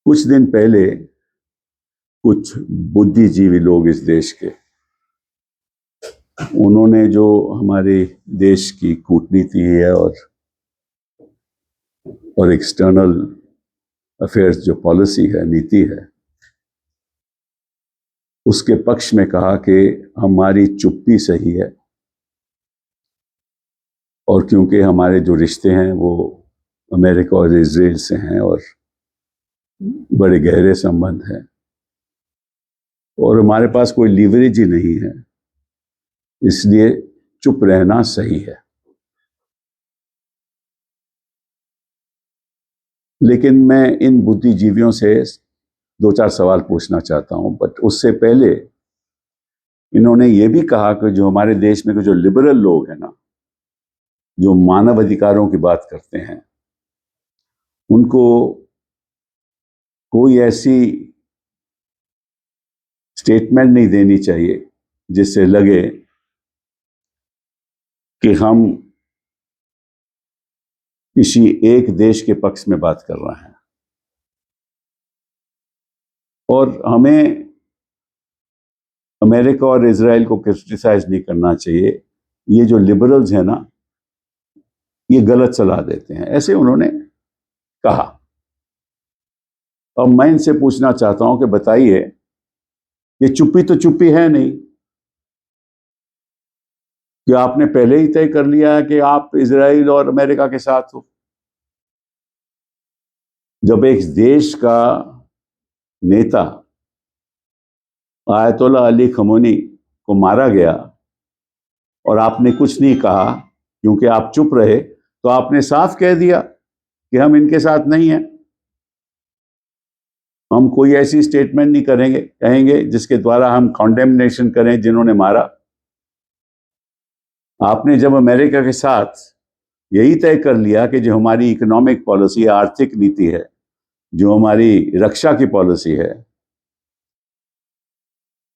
कुछ दिन पहले कुछ बुद्धिजीवी लोग इस देश के, उन्होंने जो हमारे देश की कूटनीति है और एक्सटर्नल अफेयर्स जो पॉलिसी है, नीति है, उसके पक्ष में कहा कि हमारी चुप्पी सही है, और क्योंकि हमारे जो रिश्ते हैं वो अमेरिका और इजराइल से हैं और बड़े गहरे संबंध हैं, और हमारे पास कोई लीवरेज ही नहीं है, इसलिए चुप रहना सही है। लेकिन मैं इन बुद्धिजीवियों से 2-4 सवाल पूछना चाहता हूं, बट उससे पहले इन्होंने ये भी कहा कि जो हमारे देश में जो लिबरल लोग हैं ना, जो मानव अधिकारों की बात करते हैं, उनको कोई ऐसी स्टेटमेंट नहीं देनी चाहिए जिससे लगे कि हम किसी एक देश के पक्ष में बात कर रहे हैं, और हमें अमेरिका और इजराइल को क्रिटिसाइज नहीं करना चाहिए। ये जो लिबरल्स हैं ना, ये गलत सलाह देते हैं, ऐसे उन्होंने कहा। अब मैं इनसे पूछना चाहता हूं कि बताइए, ये चुप्पी तो चुप्पी है नहीं कि आपने पहले ही तय कर लिया है कि आप इजराइल और अमेरिका के साथ हो। जब एक देश का नेता आयतुल्लाह अली खमोनी को मारा गया और आपने कुछ नहीं कहा क्योंकि आप चुप रहे, तो आपने साफ कह दिया कि हम इनके साथ नहीं हैं। हम कोई ऐसी स्टेटमेंट नहीं कहेंगे जिसके द्वारा हम कॉन्डेमनेशन करें जिन्होंने मारा। आपने जब अमेरिका के साथ यही तय कर लिया कि जो हमारी इकोनॉमिक पॉलिसी, आर्थिक नीति है, जो हमारी रक्षा की पॉलिसी है,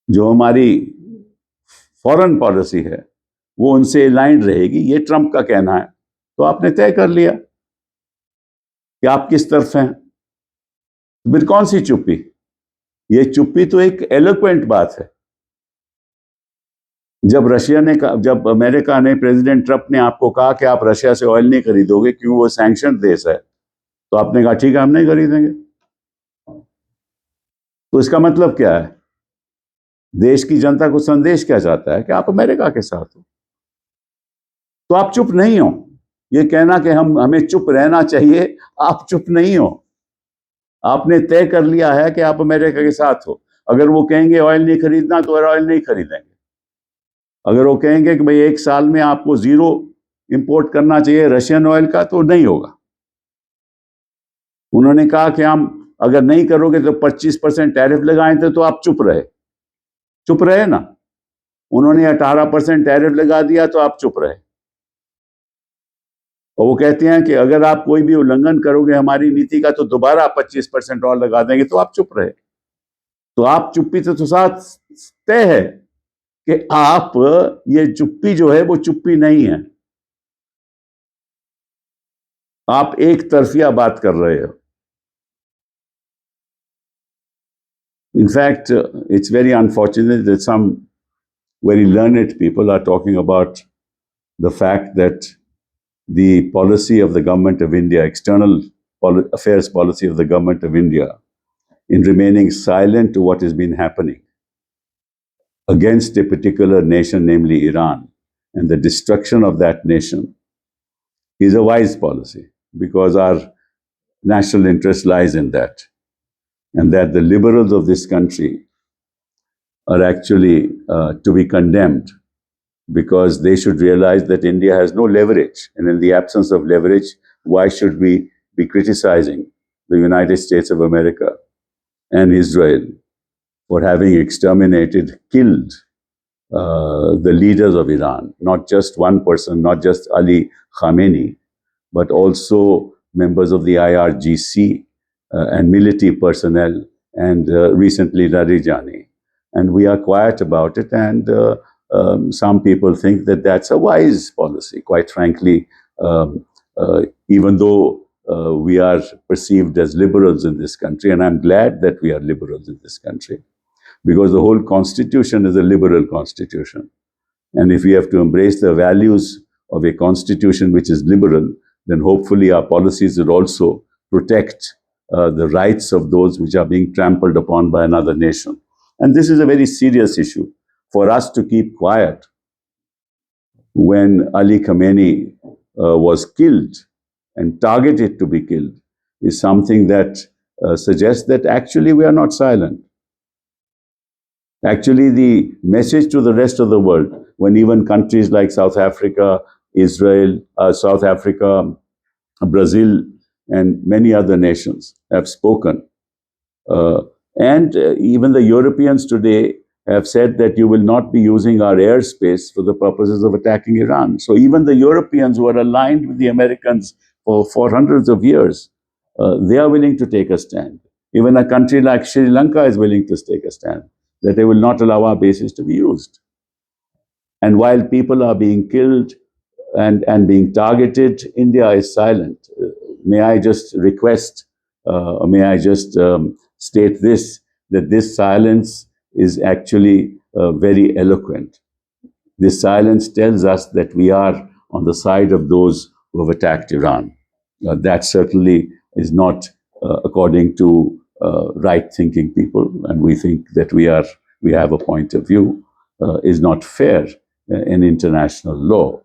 जो हमारी फॉरेन पॉलिसी है, वो उनसे अलाइंड रहेगी, ये ट्रंप का कहना है, तो आपने तय कर लिया कि आप किस तरफ हैं। फिर कौन सी चुप्पी? ये चुप्पी तो एक एलोक्वेंट बात है। जब अमेरिका ने, प्रेसिडेंट ट्रंप ने आपको कहा कि आप रशिया से ऑयल नहीं खरीदोगे क्यों वो सैंक्शन देश है, तो आपने कहा ठीक है, हम नहीं खरीदेंगे। तो इसका मतलब क्या है? देश की जनता को संदेश क्या जाता है कि आप अमेरिका के साथ हो, तो आप चुप नहीं हो। ये कहना कि हमें चुप रहना चाहिए, आप चुप नहीं हो। आपने तय कर लिया है कि आप अमेरिका के साथ हो। अगर वो कहेंगे ऑयल नहीं खरीदना, तो ऑयल नहीं खरीदेंगे। अगर वो कहेंगे कि भाई 1 साल में आपको 0 इंपोर्ट करना चाहिए रशियन ऑयल का, तो नहीं होगा। उन्होंने कहा कि हम अगर नहीं करोगे तो 25% टैरिफ लगाएं थे, तो आप चुप रहे ना। उन्होंने 18% टैरिफ लगा दिया, तो आप चुप रहे। और वो कहते हैं कि अगर आप कोई भी उल्लंघन करोगे हमारी नीति का, तो दोबारा 25% और लगा देंगे, तो आप चुप रहे। तो आप चुप्पी से तो साथ तय है कि आप, ये चुप्पी जो है वो चुप्पी नहीं है, आप एक तरफिया बात कर रहे हो। In fact, it's very unfortunate that some very learned people are talking about the fact that the policy of the government of India, external affairs policy of the government of India, in remaining silent to what has been happening against a particular nation, namely Iran, and the destruction of that nation, is a wise policy, because our national interest lies in that, and that the liberals of this country are actually to be condemned, because they should realize that India has no leverage, and in the absence of leverage, why should we be criticizing the United States of America and Israel for having exterminated, killed the leaders of Iran, not just one person, not just Ali Khamenei, but also members of the IRGC and military personnel, and recently Larijani. And we are quiet about it, and some people think that that's a wise policy. Quite frankly, even though we are perceived as liberals in this country, and I'm glad that we are liberals in this country, because the whole constitution is a liberal constitution. And if we have to embrace the values of a constitution which is liberal, then hopefully our policies will also protect the rights of those which are being trampled upon by another nation. And this is a very serious issue. For us to keep quiet when Ali Khamenei was killed and targeted to be killed is something that suggests that actually we are not silent. Actually, the message to the rest of the world, when even countries like South Africa, Israel, South Africa, Brazil, and many other nations have spoken, and even the Europeans today have said that you will not be using our airspace for the purposes of attacking Iran. So even the Europeans who are aligned with the Americans for hundreds of years, they are willing to take a stand. Even a country like Sri Lanka is willing to take a stand, that they will not allow our bases to be used. And while people are being killed and being targeted, India is silent. May I just request, may I just state this, that this silence is actually very eloquent. This silence tells us that we are on the side of those who have attacked Iran. That certainly is not according to right-thinking people, and we think that we have a point of view, is not fair in international law.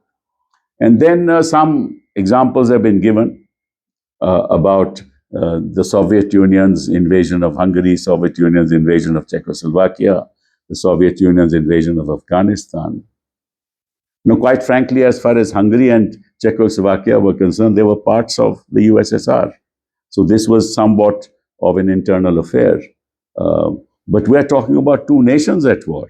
And then some examples have been given about the Soviet Union's invasion of Hungary, Soviet Union's invasion of Czechoslovakia, the Soviet Union's invasion of Afghanistan. Now, quite frankly, as far as Hungary and Czechoslovakia were concerned, they were parts of the USSR. So this was somewhat of an internal affair. But we're talking about two nations at war.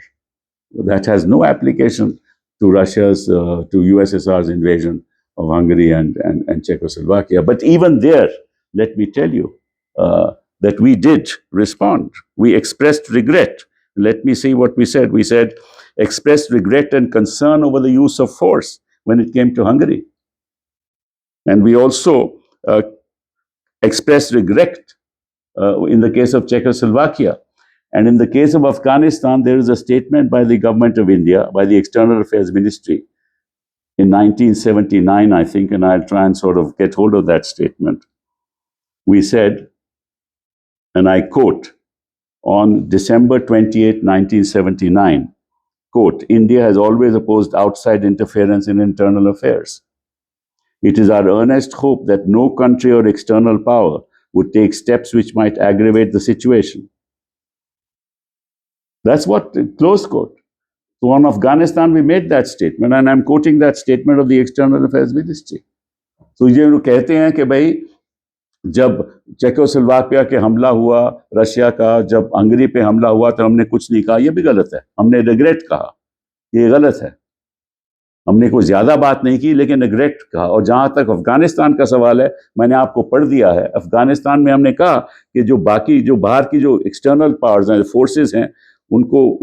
That has no application to Russia's, to USSR's invasion of Hungary and Czechoslovakia. But even there, let me tell you that we did respond. We expressed regret. Let me see what we said. We said, expressed regret and concern over the use of force when it came to Hungary. And we also expressed regret in the case of Czechoslovakia. And in the case of Afghanistan, there is a statement by the government of India, by the External Affairs Ministry in 1979, I think, and I'll try and sort of get hold of that statement. We said, and I quote, on December 28, 1979, quote, India has always opposed outside interference in internal affairs. It is our earnest hope that no country or external power would take steps which might aggravate the situation. That's what, close quote. So on Afghanistan, we made that statement, and I'm quoting that statement of the External Affairs Ministry. So ये लोग कहते हैं कि भाई जब Czechoslovakia के हमला हुआ रशिया का, जब हंगरी पे हमला हुआ तो हमने कुछ नहीं कहा, ये भी गलत है. हमने रिग्रेट कहा, ये गलत है. हमने कोई ज्यादा बात नहीं की, लेकिन रिग्रेट कहा. और जहां तक अफगानिस्तान का सवाल है, मैंने आपको पढ़ दिया है. अफगानिस्तान में हमने कहा कि जो बाकी जो बाहर की जो एक्सटर्नल पावर्स हैं, फोर्सेस हैं, उनको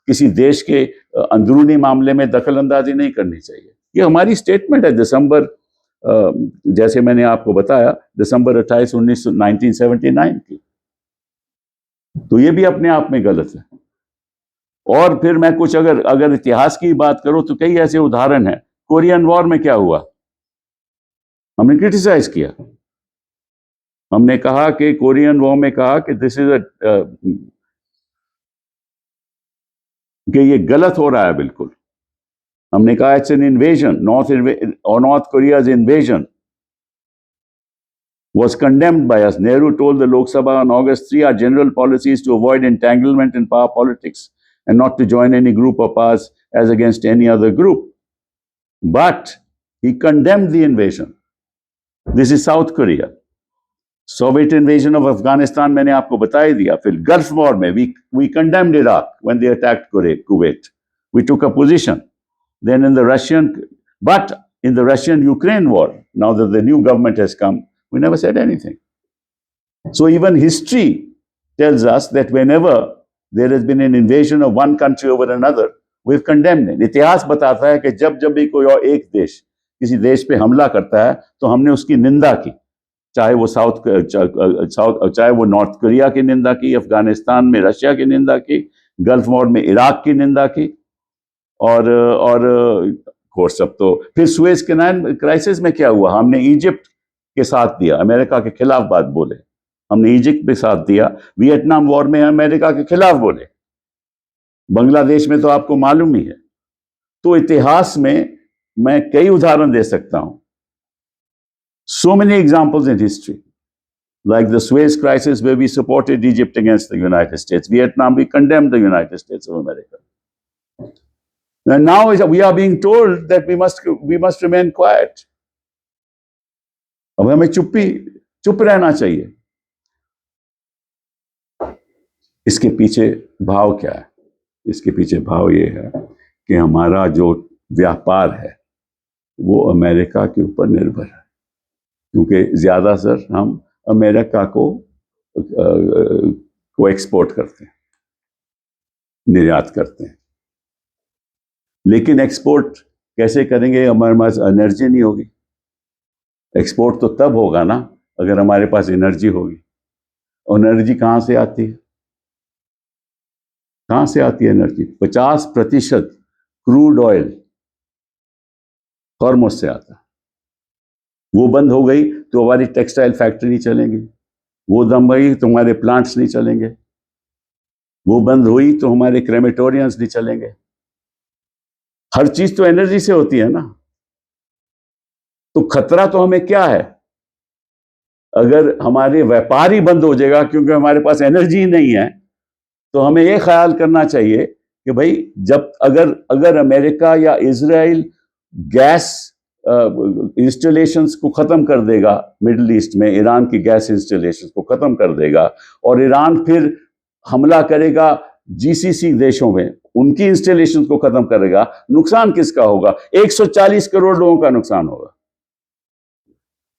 किसी देश के अंदरूनी मामले में दखल अंदाजी नहीं करनी चाहिए. ये हमारी स्टेटमेंट है दिसंबर, जैसे मैंने आपको बताया, दिसंबर 28, 1979 की. तो ये भी अपने आप में गलत है. और फिर मैं कुछ अगर इतिहास की बात करूं तो कई ऐसे उदाहरण हैं. कोरियन वॉर में क्या हुआ, हमने क्रिटिसाइज किया. हमने कहा कि कोरियन वॉर में कहा कि दिस इज कि ये गलत हो रहा है बिल्कुल. हमने कहा it's an invasion. North Korea's invasion was condemned by us. Nehru told the Lok Sabha on August 3, our general policy is to avoid entanglement in power politics and not to join any group of powers as against any other group. But he condemned the invasion. This is South Korea. Soviet invasion of Afghanistan, मैंने आपको बता ही दिया. फिर Gulf War में we condemned Iraq when they attacked Kuwait. We took a position. Then in the Russian-Ukraine war, now that the new government has come, we never said anything. So even history tells us that whenever there has been an invasion of one country over another, we've condemned it. इतिहास बताता है कि जब भी कोई और एक देश किसी देश पे हमला करता है तो हमने उसकी निंदा की, चाहे वो चाहे वो नॉर्थ कोरिया की निंदा की, अफगानिस्तान में रशिया की निंदा की, गल्फ वॉर में इराक की निंदा की, और कोर्स अब तो फिर सुएज कैनाल क्राइसिस में क्या हुआ, हमने इजिप्ट के साथ दिया, अमेरिका के खिलाफ बात बोले, हमने इजिप्ट के साथ दिया, वियतनाम वॉर में अमेरिका के खिलाफ बोले, बांग्लादेश में तो आपको मालूम ही है। तो इतिहास में मैं कई उदाहरण दे सकता हूं, so many examples in history, like the Suez crisis where we supported Egypt against the United States, Vietnam we condemned the United States of America, and now we are being told that we must remain quiet. अब हमें चुप रहना चाहिए। इसके पीछे भाव क्या है? इसके पीछे भाव ये है कि हमारा जो व्यापार है वो अमेरिका के ऊपर निर्भर है, क्योंकि ज्यादातर हम अमेरिका को एक्सपोर्ट करते हैं, निर्यात करते हैं। लेकिन एक्सपोर्ट कैसे करेंगे? हमारे पास एनर्जी नहीं होगी। एक्सपोर्ट तो तब होगा ना अगर हमारे पास एनर्जी होगी। और एनर्जी कहां से आती है? कहां से आती है एनर्जी? 50% क्रूड ऑयल हॉर्मुज से आता है। वो बंद हो गई तो हमारी टेक्सटाइल फैक्ट्री नहीं चलेंगी, वो दम गई तो हमारे प्लांट्स नहीं चलेंगे, वो बंद हुई तो हमारे क्रेमेटोरियम्स नहीं चलेंगे। हर चीज तो एनर्जी से होती है ना। तो खतरा तो हमें क्या है? अगर हमारे व्यापार ही बंद हो जाएगा क्योंकि हमारे पास एनर्जी नहीं है, तो हमें यह ख्याल करना चाहिए कि भाई जब अगर अमेरिका या इजराइल गैस इंस्टॉलेशंस को खत्म कर देगा, मिडिल ईस्ट में ईरान की गैस इंस्टॉलेशंस को खत्म कर देगा, और ईरान फिर हमला करेगा जीसीसी देशों में, उनकी इंस्टॉलेशंस को खत्म करेगा, नुकसान किसका होगा? 140 करोड़ लोगों का नुकसान होगा।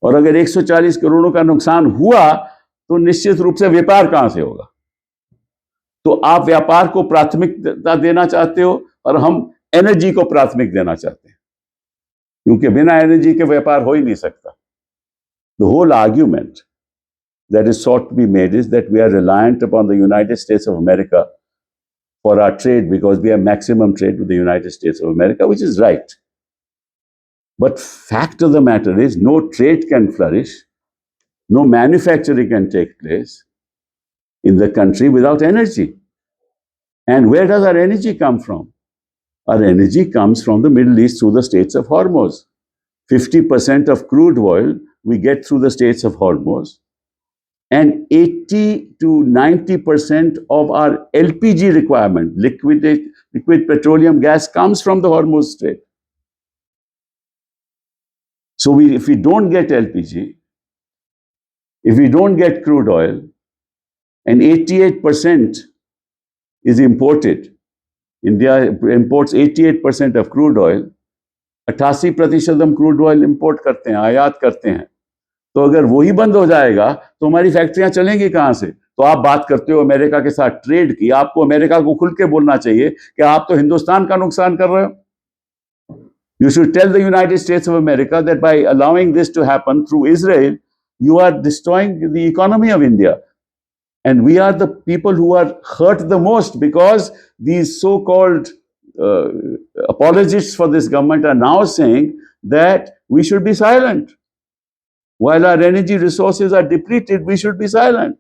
और अगर 140 करोड़ों का नुकसान हुआ तो निश्चित रूप से व्यापार कहां से होगा? तो आप व्यापार को प्राथमिकता देना चाहते हो और हम एनर्जी को प्राथमिक देना चाहते हैं, क्योंकि बिना एनर्जी के व्यापार हो ही नहीं सकता। The whole argument that is sought to be made is that we are reliant upon the United States of America for our trade because we have maximum trade with the United States of America, which is right. But fact of the matter is no trade can flourish, no manufacturing can take place in the country without energy. And where does our energy come from? Our energy comes from the Middle East through the Straits of Hormuz. 50% of crude oil we get through the Straits of Hormuz, and 80 to 90% of our LPG requirement, liquid petroleum gas, comes from the Hormuz Strait. So if we don't get LPG, if we don't get crude oil, and 88% is imported, India imports 88% of crude oil, 88% हम crude oil import करते हैं, आयात करते हैं। तो अगर वही बंद हो जाएगा तो हमारी फैक्ट्रियां चलेंगी कहां से? तो आप बात करते हो अमेरिका के साथ ट्रेड की, आपको अमेरिका को खुल के बोलना चाहिए कि आप तो हिंदुस्तान का नुकसान कर रहे हो। You should tell the United States of America that by allowing this to happen through Israel, you are destroying the economy of India. And we are the people who are hurt the most because these so-called apologists for this government are now saying that we should be silent. While our energy resources are depleted, we should be silent.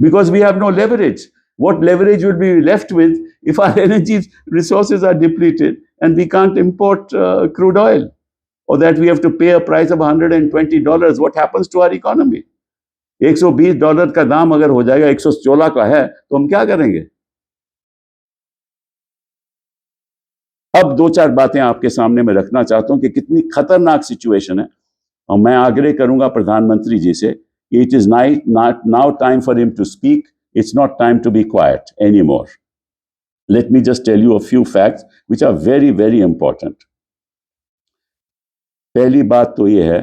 Because we have no leverage. What leverage would be left with if our energy resources are depleted and we can't import crude oil? Or that we have to pay a price of $120? What happens to our economy? $120 का दाम अगर हो जाएगा, 116 का है, तो हम क्या करेंगे? अब दो चार बातें आपके सामने मैं रखना चाहता हूं कि कितनी खतरनाक सिचुएशन है, और मैं आग्रह करूंगा प्रधानमंत्री जी से कि it is now time for him to speak, it's not time to be quiet any more. Let me just tell you a few facts which are very very important. पहली बात तो यह है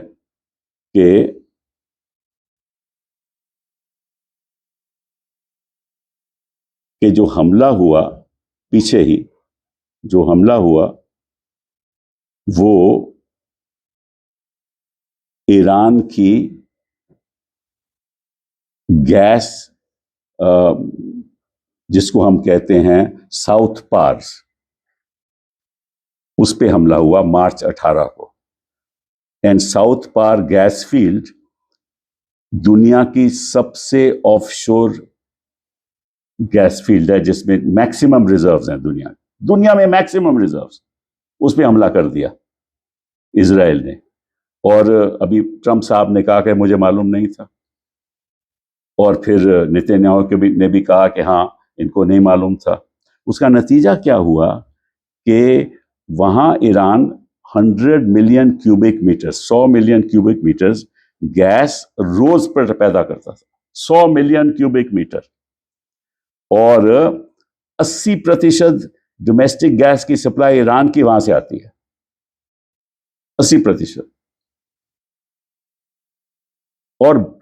कि जो हमला हुआ, पीछे ही जो हमला हुआ वो ईरान की गैस, जिसको हम कहते हैं साउथ पार्स, उस पे हमला हुआ मार्च 18 को। And South Pars gas field दुनिया की सबसे ऑफशोर गैस फील्ड है, जिसमें मैक्सिमम रिजर्व्स हैं। दुनिया में मैक्सिमम रिजर्व्स। उस पे हमला कर दिया इजराइल ने। और अभी ट्रंप साहब ने कहा कि मुझे मालूम नहीं था, और फिर नेतन्याहू ने भी कहा कि हाँ, इनको नहीं मालूम था। उसका नतीजा क्या हुआ कि वहां Iran 100 million cubic metre, 100 million cubic metres gas रोज पर पैदा करता था। 100 मिलियन क्यूबिक मीटर। और 80% डोमेस्टिक गैस की सप्लाई ईरान की वहां से आती है। 80%। और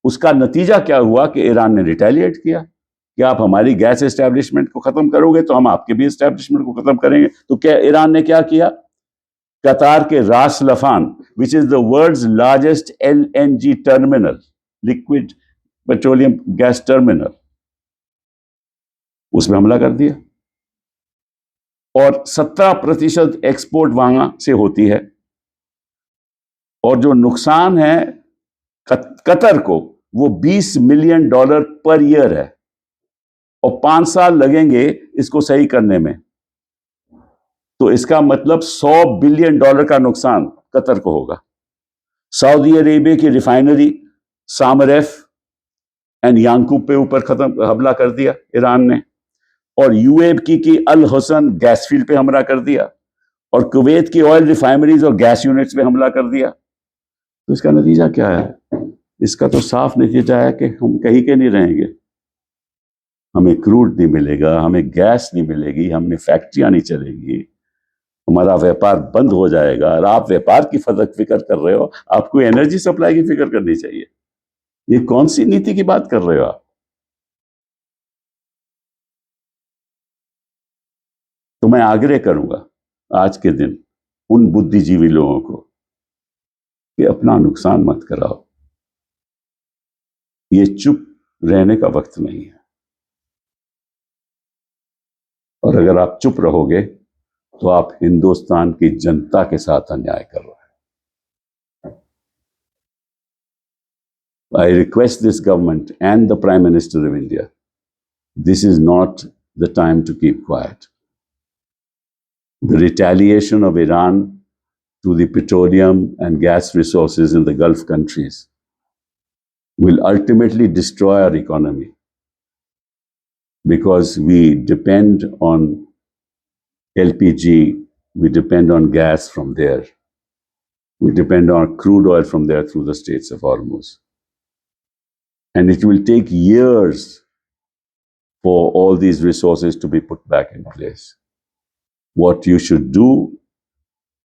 उसका नतीजा क्या हुआ कि ईरान ने रिटेलिएट किया कि आप हमारी गैस एस्टैब्लिशमेंट को खत्म करोगे तो हम आपके भी एस्टैब्लिशमेंट को खत्म करेंगे। तो क्या ईरान ने क्या किया? कतार के Ras Laffan, which is the world's largest LNG terminal, liquid petroleum gas terminal, उसमें हमला कर दिया। और 17% एक्सपोर्ट वहां से होती है। और जो नुकसान है कतर को, वो $20 मिलियन पर ईयर है। और 5 साल लगेंगे इसको सही करने में। तो इसका मतलब $100 बिलियन का नुकसान कतर को होगा। सऊदी अरेबिया की रिफाइनरी सामरेफ एंड यांकूब पे ऊपर हमला कर दिया ईरान ने। और यूएई की अल हसन गैस फील्ड पे हमला कर दिया। और कुवैत की ऑयल रिफाइनरीज और गैस यूनिट्स पे हमला कर दिया। तो इसका नतीजा क्या है? इसका तो साफ नतीजा है कि हम कहीं के नहीं रहेंगे। हमें क्रूड नहीं मिलेगा, हमें गैस नहीं मिलेगी, हमें फैक्ट्रियां नहीं चलेगी, हमारा व्यापार बंद हो जाएगा। और आप व्यापार की फिक्र कर रहे हो, आपको एनर्जी सप्लाई की फिक्र करनी चाहिए। ये कौन सी नीति की बात कर रहे हो आप? तो मैं आग्रह करूंगा आज के दिन उन बुद्धिजीवी लोगों को कि अपना नुकसान मत कराओ। ये चुप रहने का वक्त नहीं है। और अगर आप चुप रहोगे तो आप हिंदुस्तान की जनता के साथ अन्याय कर रहे हैं। I request this government and the Prime Minister of India, this is not the time to keep quiet. The retaliation of Iran to the petroleum and gas resources in the Gulf countries will ultimately destroy our economy, because we depend on LPG, we depend on gas from there, we depend on crude oil from there through the Straits of Hormuz. And it will take years for all these resources to be put back in place. What you should do,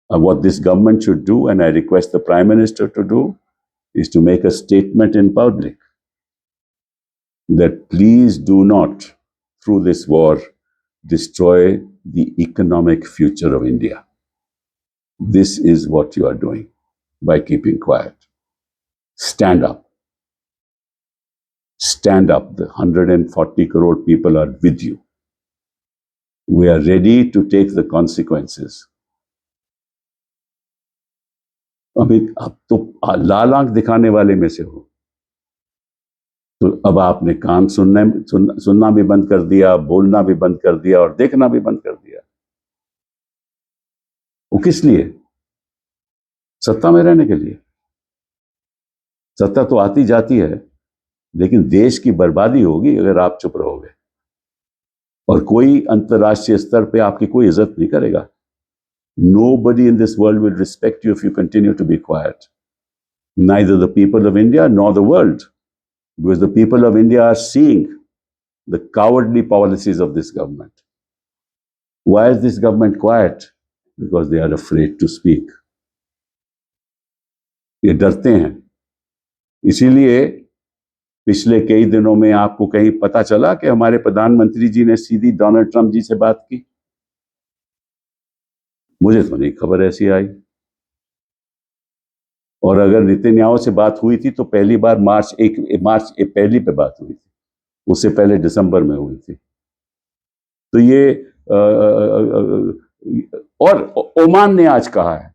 what this government should do, and I request the Prime Minister to do, is to make a statement in public that please do not, through this war, destroy the economic future of India. This is what you are doing by keeping quiet. Stand up. Stand up. The 140 crore people are with you. We are ready to take the consequences. अभी अब तो लाल आंख दिखाने वाले में से हो, तो अब आपने कान सुनना भी बंद कर दिया, बोलना भी बंद कर दिया, और देखना भी बंद कर दिया। वो किस लिए? सत्ता में रहने के लिए। सत्ता तो आती जाती है, लेकिन देश की बर्बादी होगी अगर आप चुप रहोगे। और कोई अंतर्राष्ट्रीय स्तर पे आपकी कोई इज्जत नहीं करेगा। Nobody in this world will respect you if you continue to be quiet. Neither the people of India nor the world. Because the people of India are seeing the cowardly policies of this government. Why is this government quiet? Because they are afraid to speak. ये डरते हैं। इसीलिए पिछले कई दिनों में आपको कहीं पता चला कि हमारे प्रधानमंत्री जी ने सीधी डोनाल्ड ट्रंप जी से बात की? मुझे तो नहीं खबर ऐसी आई। और अगर नेतन्याहू से बात हुई थी तो पहली बार मार्च पहली पे बात हुई थी, उससे पहले दिसंबर में हुई थी। तो ये और ओमान ने आज कहा है,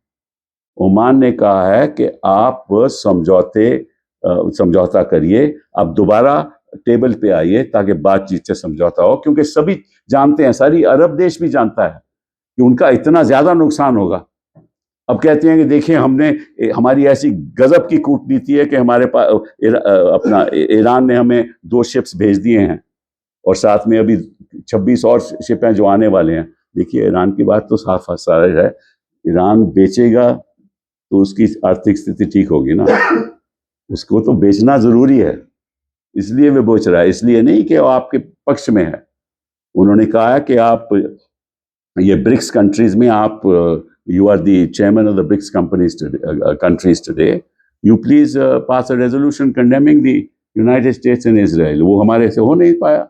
ओमान ने कहा है कि आप समझौता करिए, आप दोबारा टेबल पे आइए ताकि बातचीत से समझौता हो, क्योंकि सभी जानते हैं, सारी अरब देश भी जानता है कि उनका इतना ज्यादा नुकसान होगा। अब कहते हैं कि देखिए हमारी ऐसी गजब की कूटनीति है कि हमारे पास अपना ईरान ने हमें 2 शिप्स भेज दिए हैं और साथ में अभी 26 और शिप हैं जो आने वाले हैं। देखिए ईरान की बात तो साफ साफ है, ईरान बेचेगा तो उसकी आर्थिक स्थिति ठीक होगी ना, उसको तो बेचना जरूरी है, इसलिए वे बेच रहा है, इसलिए नहीं कि वो आपके पक्ष में है। उन्होंने कहा है कि आप ये ब्रिक्स कंट्रीज में आप you are the chairman of the BRICS countries today. You please pass a resolution condemning the United States and Israel. वो हमारे से हो नहीं पाया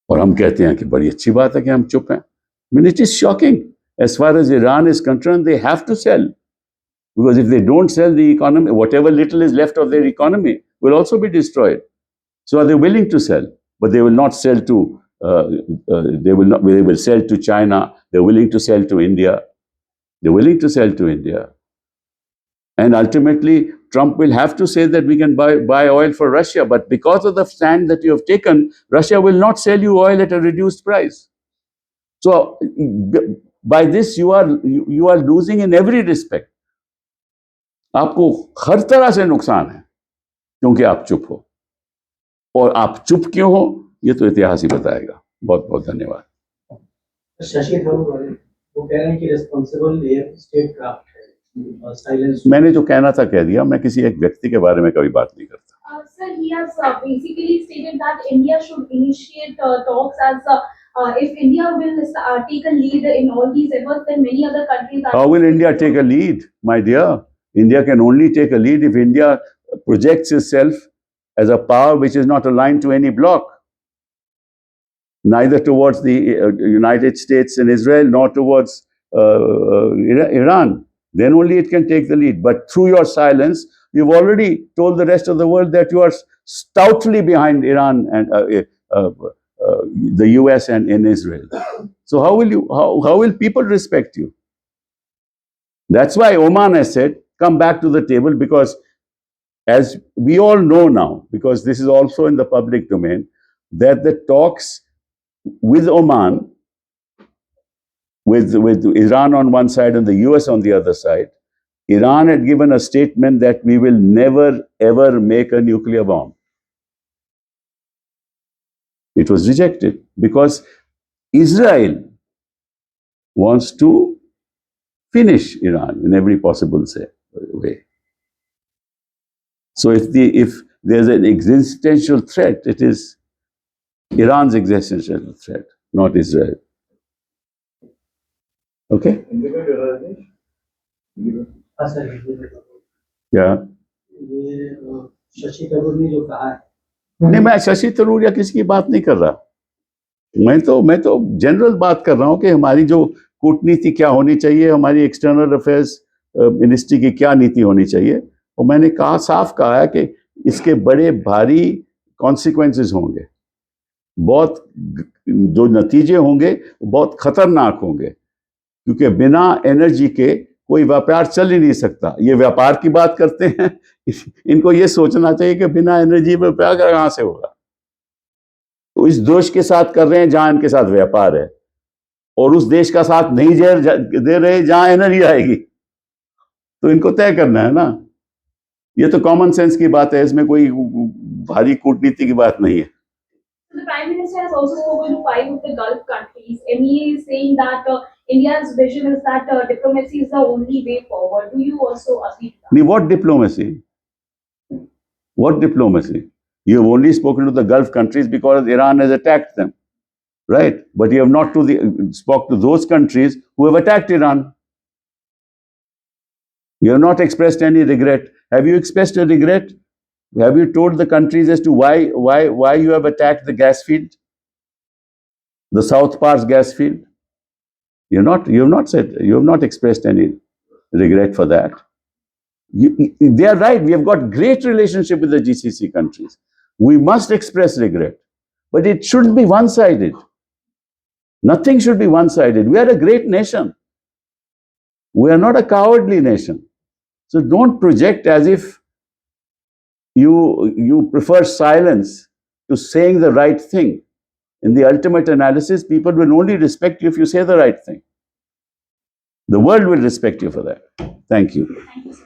और हम कहते हैं कि बड़ी अच्छी बात है कि हम चुप हैं। I mean, it is shocking. As far as Iran is concerned, they have to sell, because if they don't sell, the economy, whatever little is left of their economy, will also be destroyed. So are they willing to sell? But they will not sell to. They will sell to China. They're willing to sell to India. They're willing to sell to India. And ultimately, Trump will have to say that we can buy oil for Russia. But because of the stand that you have taken, Russia will not sell you oil at a reduced price. So by this, you are losing in every respect. आपको हर तरह से नुकसान है क्योंकि आप चुप हो, और आप चुप क्यों हो ये तो इतिहास ही बताएगा। बहुत बहुत धन्यवाद। शशि थरूर वो कह रहे हैं कि रिस्पांसिबल स्टेट क्राफ्ट है, साइलेंस। मैंने जो कहना था कह दिया, मैं किसी एक व्यक्ति के बारे में कभी बात नहीं करता। Sir, he has basically stated that India should initiate talks as if India will take a lead in all these efforts, then many other countries are. How will India take a lead, my dear? India can only take a lead if India projects itself as a power which is not aligned to any bloc, neither towards the United States and Israel, nor towards Iran. Then only it can take the lead. But through your silence, you've already told the rest of the world that you are stoutly behind Iran and the US and in Israel. So how will people respect you? That's why Oman has said, come back to the table, because as we all know now, because this is also in the public domain, that the talks with Oman, with Iran on one side and the US on the other side, Iran had given a statement that we will never ever make a nuclear bomb. It was rejected because Israel wants to finish Iran in every possible way. So if there's an existential threat, it is Iran's existential threat, not Israel. Okay? क्या? ये शशि थरूर ने जो कहा है, नहीं, मैं शशि थरूर या किसी की बात नहीं कर रहा। मैं तो जनरल बात कर रहा हूँ कि हमारी जो कूटनीति क्या होनी चाहिए, हमारी एक्सटर्नल अफेयर्स मिनिस्ट्री की क्या नीति होनी चाहिए। और मैंने साफ कहा है कि इसके बड़े भारी कॉन्सिक्वेंसेस होंगे, बहुत जो नतीजे होंगे बहुत खतरनाक होंगे, क्योंकि बिना एनर्जी के कोई व्यापार चल ही नहीं सकता। ये व्यापार की बात करते हैं, इनको ये सोचना चाहिए कि बिना एनर्जी व्यापार कहाँ से होगा। तो इस देश के साथ कर रहे हैं जहां इनके साथ व्यापार है, और उस देश का साथ नहीं दे रहे जहां एनर्जी आएगी। तो इनको तय करना है ना। ये तो कॉमन सेंस की बात है, इसमें कोई भारी कूटनीति की बात नहीं है। The Prime Minister has also spoken to 5 of the Gulf countries. MEA is saying that India's vision is that diplomacy is the only way forward. Do you also agree to that? What diplomacy? What diplomacy? You have only spoken to the Gulf countries because Iran has attacked them, right? But you have not spoke to those countries who have attacked Iran. You have not expressed any regret. Have you expressed a regret? Have you told the countries as to why you have attacked the gas field, the South Pars gas field? You have not expressed any regret for that. They are right. We have got great relationship with the GCC countries. We must express regret, but it shouldn't be one-sided. Nothing should be one-sided. We are a great nation. We are not a cowardly nation. So don't project as if you prefer silence to saying the right thing. In the ultimate analysis, people will only respect you if you say the right thing. The world will respect you for that. Thank you. Thank you, sir.